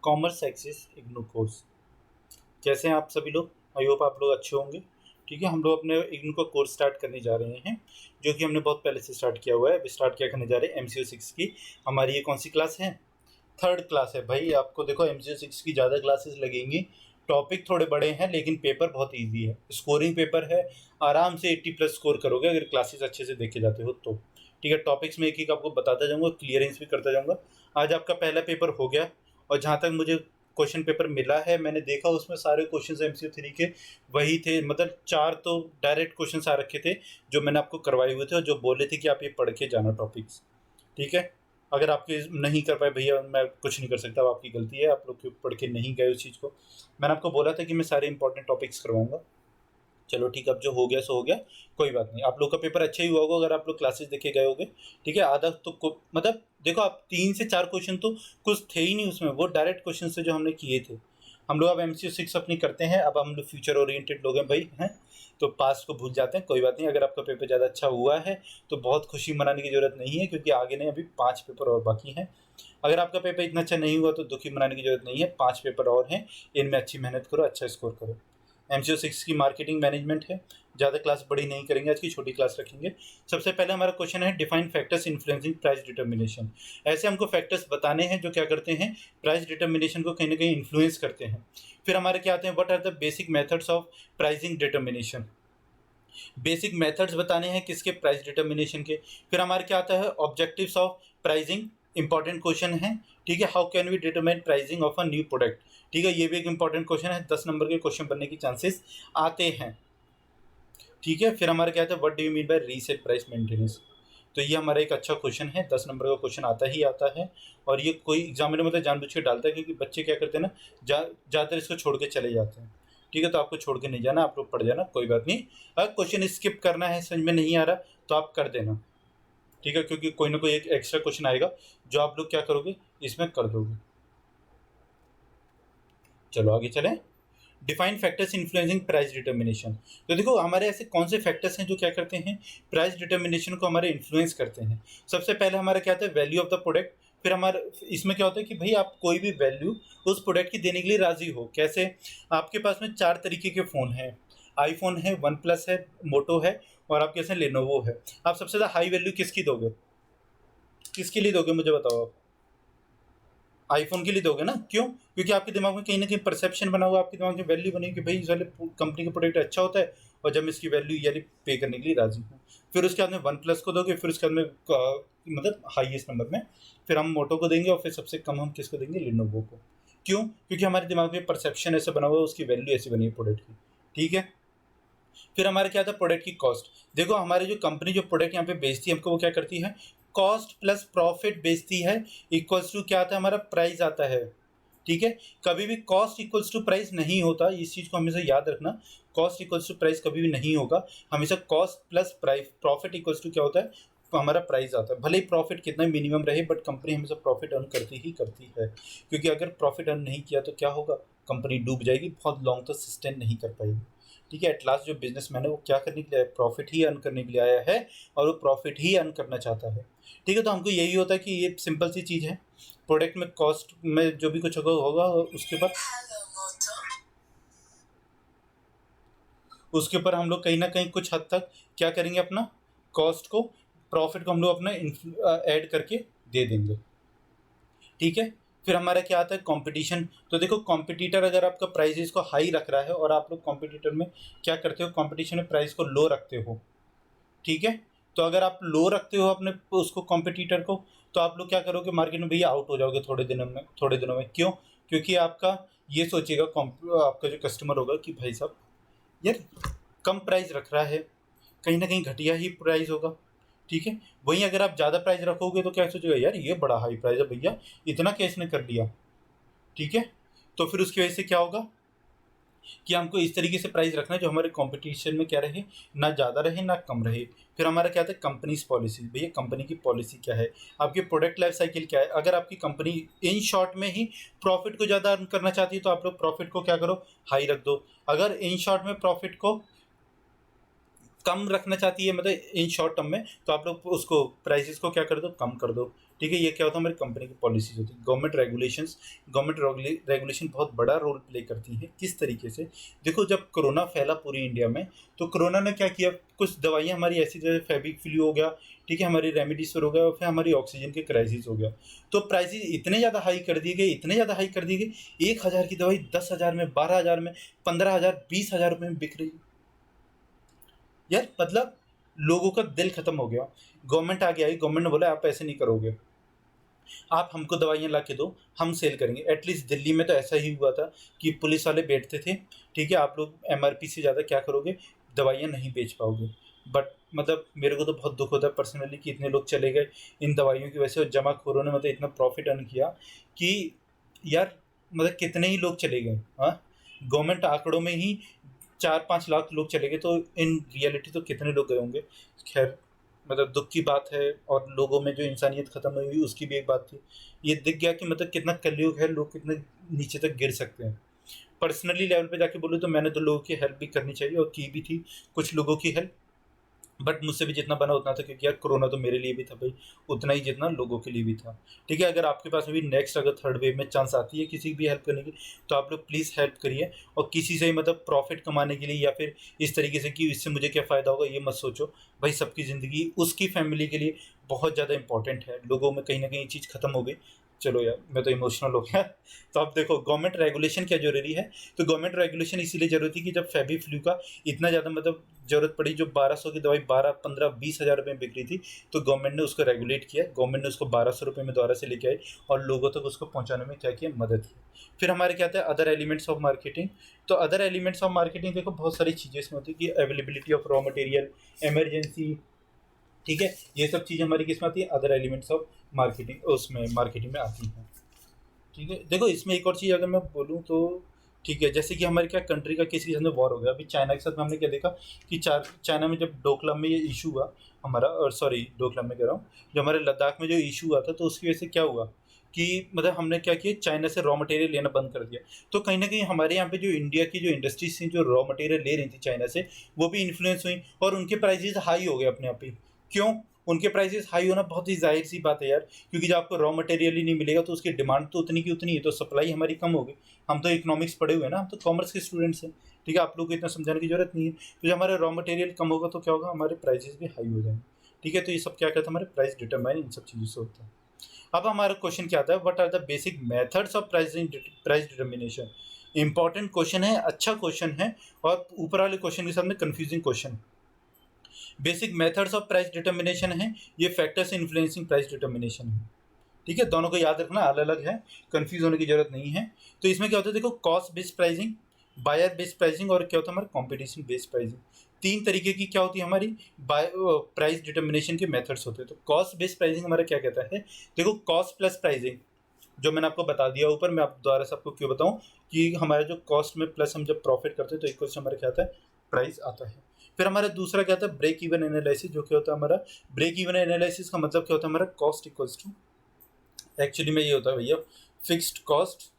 Commerce axis IGNOU course. कैसे हैं आप सभी लोग? आई होप आप लोग अच्छे होंगे। ठीक है, हम लोग अपने इग्नू का कोर्स स्टार्ट करने जा रहे हैं, जो कि हमने बहुत पहले से स्टार्ट किया हुआ है। अभी स्टार्ट क्या करने जा रहे हैं, MCO 6 की। हमारी ये कौन सी क्लास है? थर्ड क्लास है भाई। आपको देखो MCO 6 की ज़्यादा क्लासेस लगेंगी। टॉपिक थोड़े बड़े हैं लेकिन पेपर बहुत ईजी है, स्कोरिंग पेपर है। आराम से 80+ स्कोर करोगे अगर क्लासेस अच्छे से देखे जाते हो तो। ठीक है, टॉपिक्स में एक एक आपको बताता जाऊँगा, क्लियरेंस भी करता जाऊँगा। आज आपका पहला पेपर हो गया, और जहाँ तक मुझे क्वेश्चन पेपर मिला है, मैंने देखा उसमें सारे क्वेश्चन MCO 3 के वही थे। मतलब 4 तो डायरेक्ट क्वेश्चन आ रखे थे जो मैंने आपको करवाए हुए थे, और जो बोले थे कि आप ये पढ़ के जाना टॉपिक्स। ठीक है, अगर आपके नहीं कर पाए भैया, मैं कुछ नहीं कर सकता, अब आपकी गलती है, आप लोग पढ़ के नहीं गए उस चीज़ को। मैंने आपको बोला था कि मैं सारे इंपॉर्टेंट टॉपिक्स करवाऊंगा। चलो ठीक है, अब जो हो गया सो हो गया, कोई बात नहीं। आप लोग का पेपर अच्छा ही हुआ होगा अगर आप लोग क्लासेस देखे गए होगे। ठीक है, आधा तो मतलब देखो, आप 3 से 4 क्वेश्चन तो कुछ थे ही नहीं उसमें, वो डायरेक्ट क्वेश्चन से जो हमने किए थे। हम लोग अब MCO 6 अपनी करते हैं, अब हम लोग फ्यूचर ओरिएंटेड लोग हैं भाई, हैं तो पास्ट को भूल जाते हैं। कोई बात नहीं, अगर आपका पेपर ज़्यादा अच्छा हुआ है तो बहुत खुशी मनाने की ज़रूरत नहीं है, क्योंकि आगे नहीं, अभी 5 पेपर और बाकी हैं। अगर आपका पेपर इतना अच्छा नहीं हुआ तो दुखी मनाने की जरूरत नहीं है, 5 पेपर और हैं, इनमें अच्छी मेहनत करो, अच्छा स्कोर करो। MCO 6 की मार्केटिंग मैनेजमेंट है। ज़्यादा क्लास बड़ी नहीं करेंगे, आज की छोटी क्लास रखेंगे। सबसे पहले हमारा क्वेश्चन है, define factors influencing price determination. ऐसे हमको फैक्टर्स बताने हैं जो क्या करते हैं, प्राइस डिटर्मिनेशन को कहीं ना कहीं इन्फ्लुएंस करते हैं। फिर हमारे क्या आते हैं, what are the basic methods of pricing determination. Basic methods बताने हैं किसके, प्राइस डिटर्मिनेशन के। फिर हमारे क्या आता है, objectives of pricing, important question है। ठीक है, how can we determine pricing of a new product. ठीक है, ये भी एक इंपॉर्टेंट क्वेश्चन है, 10 नंबर के क्वेश्चन बनने की चांसेस आते हैं। ठीक है, फिर हमारा क्या आता है, what do you mean by reset price maintenance. तो ये हमारा एक अच्छा क्वेश्चन है, 10 नंबर का क्वेश्चन आता ही आता है। और ये कोई एग्जामिनर मतलब जानबूझ के डालता है, क्योंकि बच्चे क्या करते हैं ना, ज़्यादातर इसको छोड़ के चले जाते हैं। ठीक है, तो आपको छोड़ के नहीं जाना, आप लोग पढ़ जाना, कोई बात नहीं। अगर क्वेश्चन स्किप करना है, समझ में नहीं आ रहा, तो आप कर देना। ठीक है, क्योंकि कोई ना कोई एक एक्स्ट्रा क्वेश्चन आएगा जो आप लोग क्या करोगे, इसमें कर दोगे। चलो आगे चलें। Define factors influencing price determination. तो देखो, हमारे ऐसे कौन से फैक्टर्स हैं जो क्या करते हैं, प्राइस डिटर्मिनेशन को हमारे इन्फ्लुएंस करते हैं। सबसे पहले हमारा क्या आता है, वैल्यू ऑफ द प्रोडक्ट। फिर हमारे इसमें क्या होता है कि भाई आप कोई भी वैल्यू उस प्रोडक्ट की देने के लिए राजी हो। कैसे, आपके पास में 4 तरीके के फ़ोन हैं, आईफोन है, वन प्लस है, मोटो है, और आपके पास लेनोवो है। आप सबसे ज़्यादा हाई वैल्यू किसकी दोगे, किसके लिए दोगे, मुझे बताओ आप। आईफोन के लिए दोगे ना, क्यों? क्योंकि आपके दिमाग में कहीं ना कहीं परसेप्शन बना हुआ, आपके दिमाग में वैल्यू बनी कि भाई इस वाले कंपनी का प्रोडक्ट अच्छा होता है, और जब मैं इसकी वैल्यू यानी पे करने के लिए राजी हूँ। फिर उसके बाद में वन प्लस को दोगे, फिर उसके बाद में मतलब हाईएस्ट नंबर में फिर हम मोटो को देंगे, और फिर सबसे कम हम किसको देंगे, लिनोवो को। क्यों? क्योंकि हमारे दिमाग में परसेप्शन ऐसे बना हुआ है, उसकी वैल्यू ऐसी बनी है प्रोडक्ट की। ठीक है, फिर हमारे क्या था, प्रोडक्ट की कॉस्ट। देखो, हमारी जो कंपनी जो प्रोडक्ट यहाँ पे बेचती है हमको, वो क्या करती है, कॉस्ट प्लस प्रॉफिट बेचती है, इक्वल्स टू क्या आता है, हमारा प्राइस आता है। ठीक है, कभी भी कॉस्ट इक्वल्स टू प्राइस नहीं होता, इस चीज़ को हमेशा याद रखना। कॉस्ट इक्वल्स टू प्राइस कभी भी नहीं होगा, हमेशा cost plus price profit equals to क्या होता है, तो हमारा प्राइस आता है। भले ही प्रॉफिट कितना मिनिमम रहे, बट कंपनी हमेशा प्रॉफिट अर्न करती ही करती है। क्योंकि अगर प्रॉफिट अर्न नहीं किया तो क्या होगा, कंपनी डूब जाएगी, बहुत लॉन्ग तक सस्टेन नहीं कर पाएगी। ठीक है, एट लास्ट जो बिजनेसमैन है वो क्या करने के लिए आया, प्रॉफिट ही अर्न करने के लिए आया है, और वो प्रॉफिट ही अर्न करना चाहता है। ठीक है, तो हमको यही होता है कि ये सिंपल सी चीज़ है, प्रोडक्ट में कॉस्ट में जो भी कुछ होगा उसके ऊपर हम लोग कहीं ना कहीं कुछ हद तक क्या करेंगे, अपना कॉस्ट को, प्रॉफिट को हम लोग अपना ऐड करके दे देंगे। ठीक है, फिर हमारा क्या आता है, कंपटीशन। तो देखो, कॉम्पिटिटर अगर आपका प्राइस को हाई रख रहा है, और आप लोग कॉम्पिटिटर में क्या करते हो, कंपटीशन में प्राइस को लो रखते हो। ठीक है, तो अगर आप लो रखते हो अपने उसको, कॉम्पिटिटर को, तो आप लोग क्या करोगे, मार्केट में भैया आउट हो जाओगे थोड़े दिनों में। क्यों? क्योंकि आपका ये सोचेगा आपका जो कस्टमर होगा कि भाई साहब यार कम प्राइस रख रहा है, कहीं ना कहीं घटिया ही प्राइस होगा। ठीक है, वहीं अगर आप ज़्यादा प्राइस रखोगे तो क्या सोचेगा, यार ये बड़ा हाई प्राइस है भैया, इतना कैसे ने कर दिया। ठीक है, तो फिर उसकी वजह से क्या होगा कि हमको इस तरीके से प्राइस रखना है जो हमारे कंपटीशन में क्या रहे, ना ज़्यादा रहे ना कम रहे। फिर हमारा क्या था, कंपनीज पॉलिसी। भैया कंपनी की पॉलिसी क्या है, आपकी प्रोडक्ट लाइफ साइकिल क्या है। अगर आपकी कंपनी इन शॉर्ट में ही प्रॉफिट को ज़्यादा अर्न करना चाहती है, तो आप लोग प्रॉफिट को क्या करो, हाई रख दो। अगर इन शॉर्ट में प्रॉफिट को कम रखना चाहती है मतलब इन शॉर्ट टर्म में, तो आप लोग उसको प्राइसेस को क्या कर दो, कम कर दो। ठीक है, ये क्या होता है हमारी कंपनी की पॉलिसीज होती है। गवर्नमेंट रेगुलेशन बहुत बड़ा रोल प्ले करती है। किस तरीके से, देखो जब कोरोना फैला पूरी इंडिया में, तो कोरोना ने क्या किया, कुछ दवाइयाँ हमारी ऐसी जैसे फेविक्विल हो गया, ठीक है, हमारी रेमडेसिविर हो गया, और फिर हमारी ऑक्सीजन के क्राइसिस हो गया। तो प्राइसेस इतने ज़्यादा हाई कर दिए गए, इतने ज़्यादा हाई कर दिए गए, 1,000 की दवाई 10,000 में, 12,000 में, 15,000, 20,000 रुपये में बिक रही है। यार मतलब लोगों का दिल खत्म हो गया। गवर्नमेंट आगे आई, गवर्नमेंट ने बोला आप ऐसे नहीं करोगे, आप हमको दवाइयाँ ला के दो, हम सेल करेंगे। एटलीस्ट दिल्ली में तो ऐसा ही हुआ था कि पुलिस वाले बैठते थे, ठीक है, आप लोग एमआरपी से ज़्यादा क्या करोगे, दवाइयाँ नहीं बेच पाओगे। बट मतलब मेरे को तो बहुत दुख होता है पर्सनली कि इतने लोग चले गए इन दवाइयों की वजह से, और जमाखोरों ने मतलब इतना प्रॉफिट अर्न किया कि यार मतलब कितने ही लोग चले गए। हाँ, गवर्नमेंट आंकड़ों में ही 4-5 लाख लोग चले गए, तो इन रियलिटी तो कितने लोग गए होंगे। खैर मतलब दुख की बात है, और लोगों में जो इंसानियत खत्म हुई उसकी भी एक बात थी। ये दिख गया कि मतलब कितना कलयुग है, लोग कितने नीचे तक गिर सकते हैं। पर्सनली लेवल पे जाके बोलूँ तो मैंने तो लोगों की हेल्प भी करनी चाहिए, और की भी थी कुछ लोगों की हेल्प, बट मुझसे भी जितना बना उतना था, क्योंकि यार कोरोना तो मेरे लिए भी था भाई, उतना ही जितना लोगों के लिए भी था। ठीक है, अगर आपके पास अभी नेक्स्ट अगर थर्ड वेव में चांस आती है किसी की भी हेल्प करने की, तो आप लोग प्लीज़ हेल्प करिए, और किसी से मतलब प्रॉफिट कमाने के लिए या फिर इस तरीके से कि इससे मुझे क्या फ़ायदा होगा, ये मत सोचो भाई। सबकी ज़िंदगी उसकी फैमिली के लिए बहुत ज़्यादा इंपॉर्टेंट है। लोगों में कहीं ना कहीं चीज़ खत्म हो गई। चलो यार मैं तो इमोशनल हो गया। तो आप देखो गवर्नमेंट रेगुलेशन क्या जरूरी है, तो गवर्नमेंट रेगुलेशन इसीलिए जरूरी थी कि जब फेबी फ्लू का इतना ज़्यादा मतलब ज़रूरत पड़ी, जो 1200 की दवाई 12, 15, 20 हज़ार रुपये में बिक रही थी, तो गवर्नमेंट ने उसको रेगुलेट किया। गवर्नमेंट ने उसको 1200 रुपये में दोबारा से लेके आई, और लोगों तक उसको पहुंचाने में क्या किया, मदद की। फिर हमारे क्या आता है अदर एलिमेंट्स ऑफ मार्केटिंग। तो अदर एलिमेंट्स ऑफ मार्केटिंग देखो बहुत सारी चीज़ें इसमें होती है, कि availability of raw material, emergency, ठीक है, ये सब चीज़ें हमारी किस में आती है, अदर एलिमेंट्स ऑफ मार्केटिंग, उसमें मार्केटिंग में आती हैं। ठीक है, देखो इसमें एक और चीज़ अगर मैं बोलूँ तो, ठीक है, जैसे कि हमारे क्या कंट्री का किसी के साथ में वॉर हो गया, अभी चाइना के साथ में हमने क्या देखा कि चाइना में जब डोकलाम में ये इशू हुआ हमारा, और सॉरी डोकलाम में कह रहा हूँ, जो हमारे लद्दाख में जो इशू हुआ था, तो उसकी वजह से क्या हुआ कि मतलब हमने क्या किया, चाइना से रॉ मटेरियल लेना बंद कर दिया। तो कहीं ना कहीं हमारे यहाँ पे जो इंडिया की जो इंडस्ट्रीज थी, जो रॉ मटेरियल ले रही थी चाइना से, वो भी इन्फ्लुएंस हुई, और उनके प्राइसेस हाई हो गए अपने आप ही। क्यों, उनके प्राइसेस हाई होना बहुत ही जाहिर सी बात है यार, क्योंकि जब आपको रॉ मटेरियल ही नहीं मिलेगा तो उसकी डिमांड तो उतनी की उतनी है, तो सप्लाई हमारी कम होगी। हम तो इकोनॉमिक्स पढ़े हुए हैं ना, हम तो कॉमर्स के स्टूडेंट्स हैं। ठीक है, आप लोग को इतना समझाने की जरूरत नहीं है। तो जब हमारे रॉ मटेरियल कम होगा तो क्या होगा, हमारे प्राइसेस भी हाई हो जाएंगे। ठीक है, तो ये सब क्या कहते हैं, हमारे प्राइस डिटरमाइन इन सब चीज़ों से होता है। अब हमारा क्वेश्चन क्या आता है, what are the basic methods of price determination. Important question है, अच्छा क्वेश्चन है, और ऊपर वाले क्वेश्चन के साथ में confusing question. Basic methods of price determination है, ये फैक्टर्स इन्फ्लुएंसिंग प्राइस डिटर्मिनेशन है। ठीक है, दोनों को याद रखना, अलग अलग है, कंफ्यूज होने की जरूरत नहीं है। तो इसमें क्या होता है, देखो cost based pricing, buyer based pricing, और क्या होता है हमारा कॉम्पिटिशन बेस्ड प्राइसिंग। तीन तरीके की क्या होती है हमारी प्राइस डिटर्मिनेशन के मेथड्स होते हैं। तो कॉस्ट बेस्ड प्राइसिंग हमारा क्या कहता है, देखो कॉस्ट प्लस प्राइसिंग, जो मैंने आपको बता दिया ऊपर, मैं आप दोबारा से आपको क्यों बताऊं, कि हमारा जो कॉस्ट में प्लस हम जब प्रॉफिट करते हैं तो इक्वल से हमारा क्या आता है, प्राइस आता है। फिर हमारा दूसरा क्या आता है, ब्रेक इवन एनालिसिस, जो क्या होता है हमारा ब्रेक इवन एनालिसिस का मतलब क्या होता है, हमारा कॉस्ट इक्वल्स टू, एक्चुअली में ये होता है भैया, फिक्स्ड कॉस्ट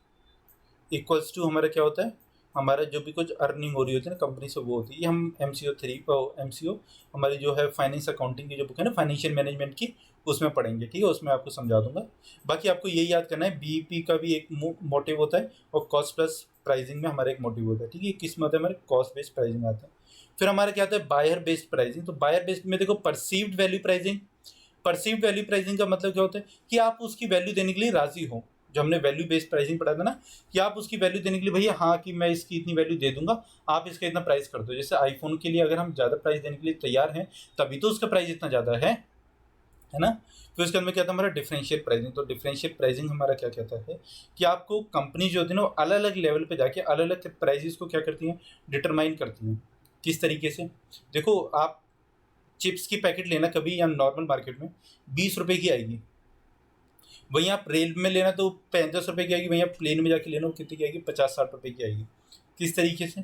इक्वल्स टू हमारा क्या होता है, हमारा जो भी कुछ अर्निंग हो रही होती है ना कंपनी से, वो होती है। ये हम MCO हमारी जो है फाइनेंस अकाउंटिंग की जो बुक है ना, फाइनेंशियल मैनेजमेंट की, उसमें पढ़ेंगे। ठीक है, उसमें आपको समझा दूंगा। बाकी आपको यही याद करना है, BEP का भी एक मोटिव होता है, और कॉस्ट प्लस प्राइसिंग में हमारा एक मोटिव होता है। ठीक है, किस में होता है, हमारे कॉस्ट बेस्ड प्राइसिंग आता है। फिर हमारा क्या आता है, बायर बेस्ड प्राइसिंग। तो बायर बेस्ड में देखो perceived value pricing. Perceived value pricing का मतलब क्या होता है, कि आप उसकी वैल्यू देने के लिए राजी हो। जो हमने वैल्यू बेस्ड प्राइसिंग पढ़ा था ना, कि आप उसकी वैल्यू देने के लिए, भैया हाँ कि मैं इसकी इतनी वैल्यू दे दूंगा, आप इसका इतना प्राइस कर दो। जैसे आईफोन के लिए अगर हम ज़्यादा प्राइस देने के लिए तैयार हैं, तभी तो उसका प्राइस इतना ज़्यादा है ना। फिर उसके अंदर क्या था हमारा डिफरेंशियल प्राइसिंग। तो डिफरेंशियल प्राइसिंग हमारा क्या कहता है, कि आपको कंपनी जो होती है ना, अलग अलग लेवल पे जाके अलग अलग प्राइसेस को क्या करती हैं, डिटरमाइन करती हैं। किस तरीके से, देखो आप चिप्स की पैकेट लेना कभी, या नॉर्मल मार्केट में 20 रुपये की आएगी, वहीं आप रेल में लेना तो 35 रुपये की आएगी, वहीं आप प्लेन में जाके लेना वो कितनी की आएगी, 50-60 रुपये की आएगी। किस तरीके से,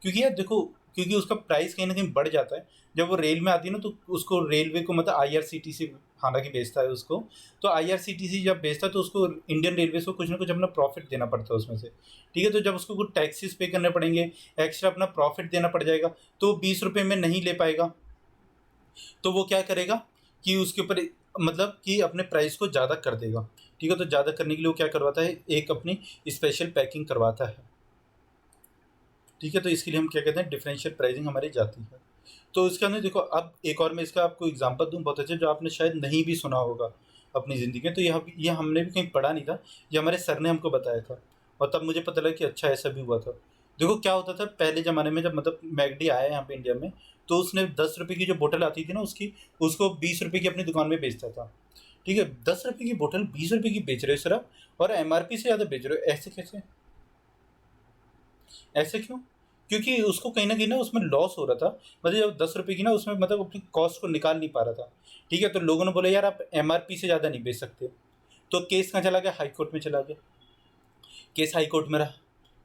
क्योंकि यार देखो, क्योंकि उसका प्राइस कहीं ना कहीं बढ़ जाता है जब वो रेल में आती है ना, तो उसको रेलवे को मतलब IRCTC हालांकि बेचता है उसको, तो IRCTC जब बेचता है तो उसको इंडियन रेलवे को कुछ ना कुछ अपना प्रॉफिट देना पड़ता है उसमें से। ठीक है, तो जब उसको कुछ टैक्सेस पे करने पड़ेंगे, एक्स्ट्रा अपना प्रॉफिट देना पड़ जाएगा, तो 20 रुपये में नहीं ले पाएगा। तो वो क्या करेगा कि उसके ऊपर मतलब कि अपने प्राइस को ज़्यादा कर देगा। ठीक है, तो ज़्यादा करने के लिए वो क्या करवाता है, एक अपनी स्पेशल पैकिंग करवाता है। ठीक है, तो इसके लिए हम क्या कहते हैं, डिफरेंशियल प्राइसिंग हमारी जाती है। तो इसके अंदर देखो, अब एक और मैं इसका आपको एग्जांपल दूं बहुत अच्छे, जो आपने शायद नहीं भी सुना होगा अपनी ज़िंदगी में। तो ये हमने भी कहीं पढ़ा नहीं था, ये हमारे सर ने हमको बताया था, और तब मुझे पता लगा कि अच्छा ऐसा भी हुआ था। देखो क्या होता था पहले ज़माने में, जब मतलब मैकडी आया यहाँ पे इंडिया में, तो उसने 10 रुपये की जो बोतल आती थी ना उसकी, उसको 20 रुपये की अपनी दुकान में बेचता था। ठीक है, 10 रुपये की बोतल 20 रुपये की बेच रहे हो सर आप, और एमआरपी से ज़्यादा बेच रहे हो, ऐसे कैसे, ऐसे क्यों? क्योंकि उसको कहीं न कहीं ना उसमें लॉस हो रहा था। मतलब जब 10 रुपए की ना उसमें मतलब अपनी कॉस्ट को निकाल नहीं पा रहा था। ठीक है? तो लोगों ने बोला यार आप एमआरपी से ज़्यादा नहीं बेच सकते। तो केस कहाँ चला गया? हाई कोर्ट में चला गया। केस हाई कोर्ट में रहा,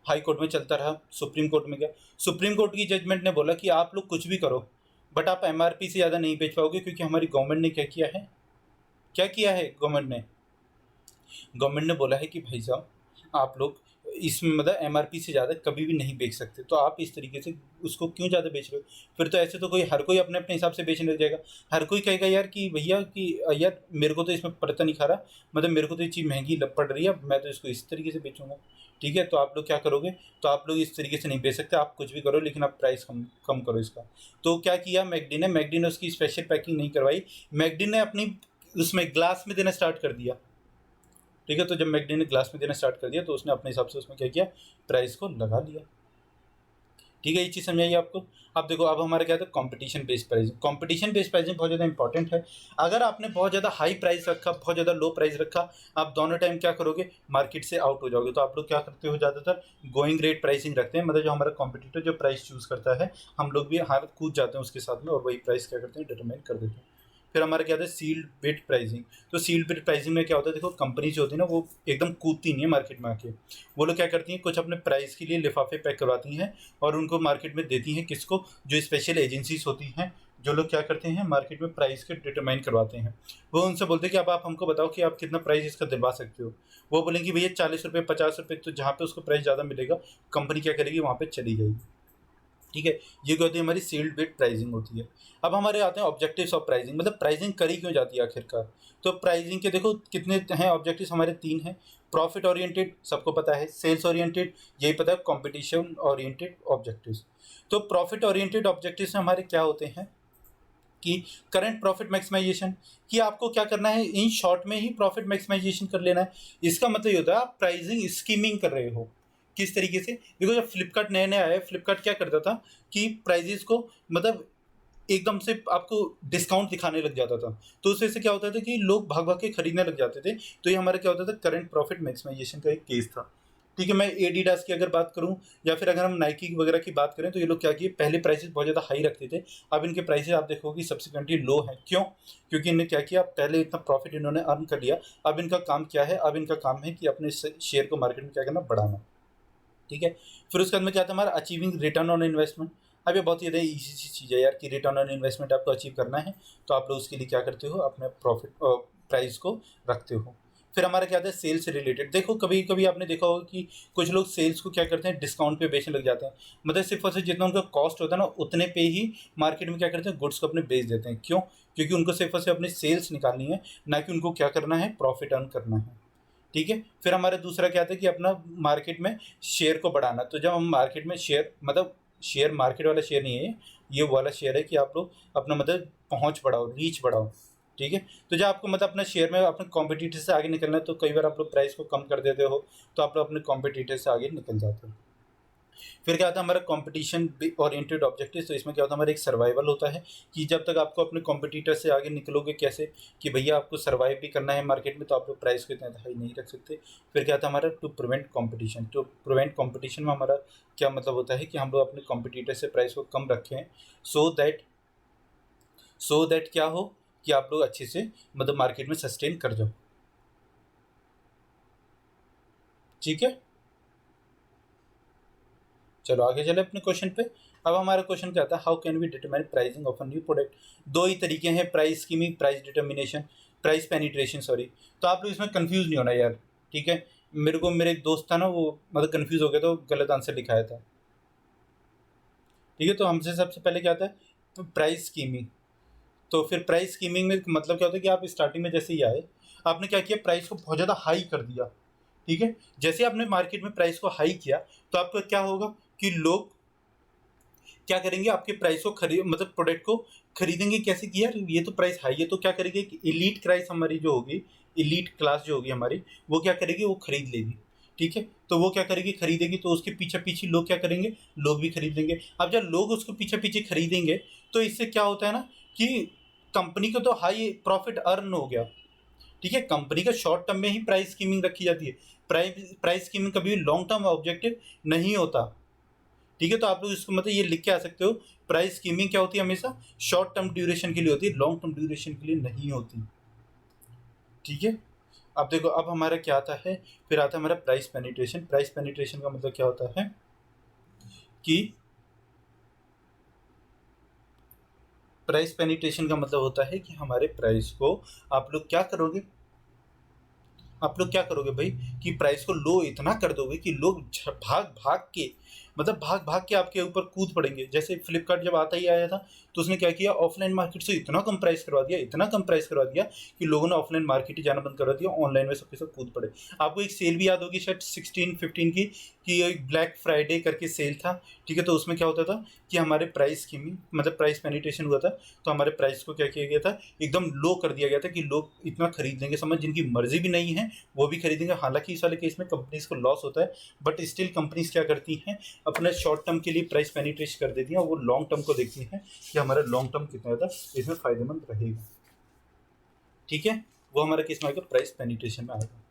हाई कोर्ट में चलता रहा, सुप्रीम कोर्ट में गया। सुप्रीम कोर्ट की जजमेंट ने बोला कि आप लोग कुछ भी करो, बट आप एमआरपी से ज़्यादा नहीं बेच पाओगे, क्योंकि हमारी गवर्नमेंट ने क्या किया है? क्या किया है गवर्नमेंट ने? गवर्नमेंट ने बोला है कि भाई साहब आप लोग इसमें मतलब एमआरपी से ज़्यादा कभी भी नहीं बेच सकते, तो आप इस तरीके से उसको क्यों ज़्यादा बेच रहे हो? फिर तो ऐसे तो कोई हर कोई अपने अपने हिसाब से बेचने लग जाएगा। हर कोई कहेगा यार कि भैया कि यार मेरे को तो इसमें पड़ता नहीं खा रहा, मतलब मेरे को तो ये चीज़ महंगी लग पड़ रही है, मैं तो इसको इस तरीके से बेचूंगा। ठीक है, तो आप लोग क्या करोगे? तो आप लोग इस तरीके से नहीं बेच सकते, आप कुछ भी करो लेकिन आप प्राइस कम कम करो इसका। तो क्या किया मैकडी ने उसकी स्पेशल पैकिंग नहीं करवाई। मैकडी ने अपनी उसमें ग्लास में देना स्टार्ट कर दिया। ठीक है, तो जब मैकडी ने ग्लास में देना स्टार्ट कर दिया, तो उसने अपने हिसाब से उसमें क्या किया, प्राइस को लगा लिया। ठीक है, ये चीज़ समझाइए आपको। अब देखो, अब हमारा क्या था, competition based pricing. Competition based pricing बहुत ज़्यादा इंपॉर्टेंट है। अगर आपने बहुत ज़्यादा हाई प्राइस रखा, बहुत ज़्यादा लो प्राइस रखा, आप दोनों टाइम क्या करोगे, मार्केट से आउट हो जाओगे। तो आप लोग क्या करते हो, ज़्यादातर गोइंग रेट प्राइसिंग रखते हैं, मतलब जो हमारा कॉम्पिटिटर जो प्राइस चूज़ करता है, हम लोग भी हार कूद जाते हैं उसके साथ में, और वही प्राइस क्या करते हैं, डिटरमाइन कर देते हैं। फिर हमारा क्या होता है, सील्ड बिड प्राइसिंग। तो सील्ड बिड प्राइसिंग में क्या होता है, देखो कंपनी जो होती है ना, वो एकदम कूदती नहीं है मार्केट में आके। वो लोग क्या करती हैं, कुछ अपने प्राइस के लिए लिफाफे पैक करवाती हैं, और उनको मार्केट में देती हैं। किसको? जो स्पेशल एजेंसीज होती हैं, जो लोग क्या करते हैं, मार्केट में प्राइस के डिटरमाइन करवाते हैं। वो उनसे बोलते हैं कि अब आप हमको बताओ कि आप कितना प्राइस इसका दिलवा सकते हो। वो बोलेंगे भैया 40 रुपये, 50 रुपये, तो जहाँ पे उसको प्राइस ज़्यादा मिलेगा, कंपनी क्या करेगी, वहाँ पे चली जाएगी। ठीक है, ये क्या होती है, हमारी सील्ड बिड प्राइसिंग होती है। अब हमारे आते हैं ऑब्जेक्टिव्स ऑफ प्राइसिंग, मतलब प्राइसिंग करी क्यों जाती है आखिरकार। तो प्राइसिंग के देखो कितने हैं ऑब्जेक्टिव्स, हमारे 3 हैं। प्रॉफिट ओरिएंटेड सबको पता है, सेल्स ओरिएंटेड यही पता है, कंपटीशन ओरिएंटेड ऑब्जेक्टिव्स। तो प्रॉफिट ओरिएंटेड ऑब्जेक्टिव्स हमारे क्या होते हैं कि करंट प्रॉफिट मैक्सिमाइजेशन, कि आपको क्या करना है, इन शॉर्ट में ही प्रॉफिट मैक्सिमाइजेशन कर लेना है। इसका मतलब ये होता है आप प्राइसिंग स्कीमिंग कर रहे हो। किस तरीके से? देखो जब फ्लिपकार्ट नया नया आया, फ्लिपकार्ट क्या करता था कि प्राइजेस को मतलब एकदम से आपको डिस्काउंट दिखाने लग जाता था। तो उस वजह से क्या होता था कि लोग भाग भाग के खरीदने लग जाते थे। तो ये हमारा क्या होता था, करंट प्रॉफिट मैक्सिमाइजेशन का एक केस था। ठीक है, मैं एडिडास की अगर बात करूं, या फिर अगर हम नाइकी वगैरह की बात करें, तो ये लोग क्या किए, पहले प्राइसेस बहुत ज़्यादा हाई रखते थे। अब इनके प्राइसेस आप देखोगे सब्सिक्वेंटली लो हैं। क्यों? क्योंकि इन्होंने क्या किया, पहले इतना प्रॉफिट इन्होंने अर्न कर लिया। अब इनका काम क्या है, अब इनका काम है कि अपने शेयर को मार्केट में क्या करना, बढ़ाना। ठीक है, फिर उसके बाद में क्या था हमारा, अचीविंग रिटर्न ऑन इन्वेस्टमेंट। अब ये बहुत ही ज़्यादा ईजी सी चीज़ है यार, कि रिटर्न ऑन इन्वेस्टमेंट आपको अचीव करना है, तो आप लोग उसके लिए क्या करते हो, अपने प्रॉफिट प्राइस को रखते हो। फिर हमारा क्या आता है, सेल्स से रिलेटेड। देखो कभी कभी आपने देखा होगा कि कुछ लोग सेल्स को क्या करते हैं, डिस्काउंट पे बेचने लग जाते हैं। मतलब सिर्फ और सिर्फ जितना उनका कॉस्ट होता है ना, उतने पे ही मार्केट में क्या करते हैं, गुड्स को अपने बेच देते हैं। क्यों? क्योंकि उनको सिर्फ और सिर्फ अपनी सेल्स निकालनी है, ना कि उनको क्या करना है, प्रॉफिट अर्न करना है। ठीक है, फिर हमारा दूसरा क्या था कि अपना मार्केट में शेयर को बढ़ाना। तो जब हम मार्केट में शेयर, मतलब शेयर मार्केट वाला शेयर नहीं है ये वाला शेयर है कि आप लोग अपना मतलब पहुंच बढ़ाओ, रीच बढ़ाओ। ठीक है, तो जब आपको मतलब अपना शेयर में अपने कॉम्पिटिटर से आगे निकलना है, तो कई बार आप लोग प्राइस को कम कर देते हो, तो आप लोग अपने कॉम्पिटिटर से आगे निकल जाते हो। फिर क्या होता है हमारा कंपटीशन ओरिएंटेड ऑब्जेक्टिव। तो इसमें क्या होता है, हमारा एक सर्वाइवल होता है, कि जब तक आपको अपने कॉम्पिटिटर से आगे निकलोगे कैसे, कि भैया आपको सर्वाइव भी करना है मार्केट में, तो आप लोग प्राइस को इतना हाई नहीं रख सकते। फिर क्या था हमारा, टू प्रिवेंट कंपटीशन। तो प्रिवेंट कंपटीशन में हमारा क्या मतलब होता है, कि हम लोग अपने कॉम्पिटिटर से प्राइस को कम रखें, सो दैट क्या हो, कि आप लोग अच्छे से मतलब मार्केट में सस्टेन कर जाओ। ठीक है, चलो आगे चले अपने क्वेश्चन पे। अब हमारा क्वेश्चन क्या आता है, how can we determine pricing of a new product. दो ही तरीके हैं, price skimming, price determination, price penetration, sorry. तो आप लोग इसमें कंफ्यूज नहीं होना यार। ठीक है, मेरे एक दोस्त था ना, वो मतलब कंफ्यूज हो गया, तो गलत आंसर लिखाया था। ठीक है, तो हमसे सबसे पहले क्या आता है, प्राइस स्कीमिंग। तो फिर प्राइस स्कीमिंग में मतलब क्या होता है कि आप स्टार्टिंग में जैसे ही आए, आपने क्या किया, प्राइस को बहुत ज़्यादा हाई कर दिया, ठीक है। जैसे आपने मार्केट में प्राइस को हाई किया तो आपका क्या होगा कि लोग क्या करेंगे, आपके प्राइस को खरीद मतलब प्रोडक्ट को खरीदेंगे कैसे कि यार ये तो प्राइस हाई है, तो क्या करेंगे कि एलीट क्लास हमारी जो होगी, एलीट क्लास जो होगी हमारी, वो क्या करेगी, वो खरीद लेगी, ठीक है। तो वो क्या करेगी, खरीदेगी, तो उसके पीछे पीछे लोग क्या करेंगे, लोग भी खरीद लेंगे। अब जब लोग उसको पीछे पीछे खरीदेंगे तो इससे क्या होता है ना कि कंपनी को तो हाई प्रॉफिट अर्न हो गया, ठीक है। कंपनी का शॉर्ट टर्म में ही प्राइस स्कीमिंग रखी जाती है, प्राइस स्कीमिंग कभी भी लॉन्ग टर्म ऑब्जेक्टिव नहीं होता, ठीक है। तो आप लोग इसको मतलब ये लिख के आ सकते हो, प्राइस स्कीमिंग क्या होती है, हमेशा शॉर्ट टर्म ड्यूरेशन के लिए होती है, लॉन्ग टर्म ड्यूरेशन के लिए नहीं होती, ठीक है। अब देखो, अब हमारा क्या आता है, फिर आता है हमारा प्राइस पेनिट्रेशन। प्राइस पेनिट्रेशन का मतलब क्या होता है कि प्राइस पेनिट्रेशन का मतलब होता है कि हमारे प्राइस को आप लोग क्या करोगे, आप लोग क्या करोगे भाई कि प्राइस को लो इतना कर दोगे कि लोग भाग भाग के, मतलब भाग भाग के आपके ऊपर कूद पड़ेंगे। जैसे फ्लिपकार्ट जब आता ही आया था तो उसने क्या किया, ऑफलाइन मार्केट से इतना कम प्राइस करवा दिया, इतना कम प्राइस करवा दिया कि लोगों ने ऑफलाइन मार्केट ही जाना बंद करवा दिया, ऑनलाइन में सबके सब कूद पड़े। आपको एक सेल भी याद होगी शायद 16-15 की, कि एक ब्लैक फ्राइडे करके सेल था, ठीक है। तो उसमें क्या होता था कि हमारे प्राइस स्कीमिंग मतलब प्राइस पेनिट्रेशन हुआ था, तो हमारे प्राइस को क्या किया गया था, एकदम लो कर दिया गया था कि लोग इतना खरीद लेंगे, समझ जिनकी मर्जी भी नहीं है वो भी खरीदेंगे। हालांकि इस वाले केस में कंपनीज को लॉस होता है, बट स्टिल कंपनीज क्या करती हैं, अपने शॉर्ट टर्म के लिए प्राइस पेनिट्रेशन कर देती हैं, और वो लॉन्ग टर्म को देखती हैं कि हमारा लॉन्ग टर्म कितना ज़्यादा इसमें फायदेमंद रहेगा, ठीक है। वो हमारा केस में आएगा प्राइस पेनिट्रेशन में आएगा।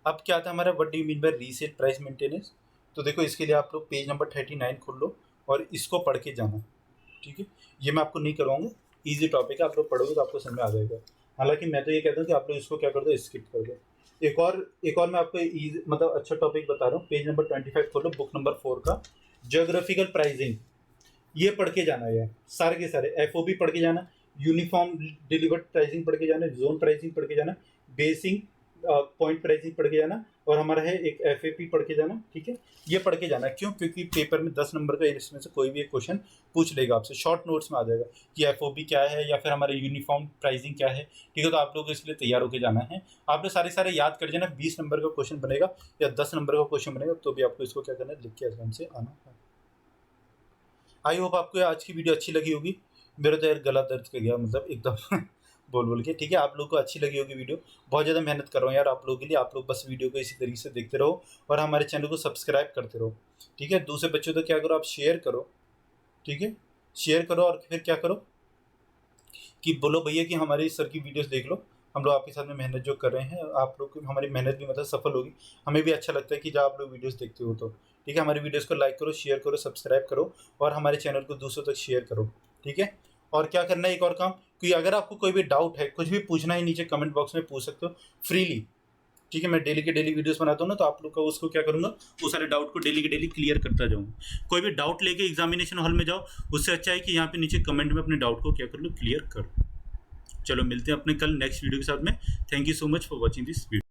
अब क्या आता है हमारा, what do you mean by resale price maintenance. तो देखो इसके लिए आप लोग पेज नंबर 39 खोल लो और इसको पढ़ के जाना, ठीक है। ये मैं आपको नहीं करवाऊंगा, ईजी टॉपिक है, आप लोग पढ़ोगे तो आपको समझ में आ जाएगा। हालांकि मैं तो ये कहता हूँ कि आप लोग इसको क्या कर दो, स्किप कर दो। एक और मैं आपको मतलब अच्छा टॉपिक बता रहा हूँ, पेज नंबर 25 खोलो, बुक नंबर 4 का ज्योग्राफिकल प्राइसिंग, ये पढ़ के जाना है सारे के सारे। एफओबी पढ़ के जाना, यूनिफॉर्म डिलीवर्ड प्राइसिंग पढ़ के जाना, जोन प्राइसिंग पढ़ के जाना, बेसिंग पॉइंट प्राइसिंग पढ़ के जाना, और हमारा है एक एफएपी पढ़ के जाना, ठीक है। ये पढ़ के जाना, क्यों, क्योंकि पेपर में 10 नंबर का इसमें से कोई भी एक क्वेश्चन पूछ लेगा आपसे, शॉर्ट नोट्स में आ जाएगा कि एफओबी क्या है या फिर हमारा यूनिफॉर्म प्राइसिंग क्या है, ठीक है। तो आप लोग को इसलिए तैयार होकर जाना है, आप लोग सारे याद कर जाना। 20 नंबर का क्वेश्चन बनेगा या 10 नंबर का क्वेश्चन बनेगा, तो भी आपको इसको क्या करना है, लिख के आराम से आना है। आई होप आपको आज की वीडियो अच्छी लगी होगी। मेरा तो यार गला दर्द कर गया, मतलब एकदम बोल बोल के, ठीक है। आप लोगों को अच्छी लगी होगी वीडियो, बहुत ज़्यादा मेहनत कर रहा हूँ यार आप लोगों के लिए। आप लोग बस वीडियो को इसी तरीके से देखते रहो और हमारे चैनल को सब्सक्राइब करते रहो, ठीक है। दूसरे बच्चों तो क्या करो, आप शेयर करो, ठीक है। शेयर करो और फिर क्या करो कि बोलो भैया कि हमारे सर की वीडियोस देख लो, हम लोग आपके साथ में मेहनत जो कर रहे हैं, आप लोग की हमारी मेहनत भी मतलब सफल होगी, हमें भी अच्छा लगता है कि जब आप लोग वीडियोस देखते हो तो, ठीक है। हमारी वीडियोस को लाइक करो, शेयर करो, सब्सक्राइब करो और हमारे चैनल को दूसरों तक शेयर करो, ठीक है। और क्या करना है, एक और काम, कि अगर आपको कोई भी डाउट है, कुछ भी पूछना है, नीचे कमेंट बॉक्स में पूछ सकते हो फ्रीली, ठीक है। मैं डेली के डेली वीडियोस बनाता हूँ ना, तो आप लोग का उसको क्या करूँगा, वो सारे डाउट को डेली के डेली क्लियर करता जाऊँगा। कोई भी डाउट लेके एग्जामिनेशन हॉल में जाओ, उससे अच्छा है कि यहाँ पे नीचे कमेंट में अपने डाउट को क्या कर लो, क्लियर करो। चलो मिलते हैं अपने कल नेक्स्ट वीडियो के साथ में। Thank you so much for watching this video.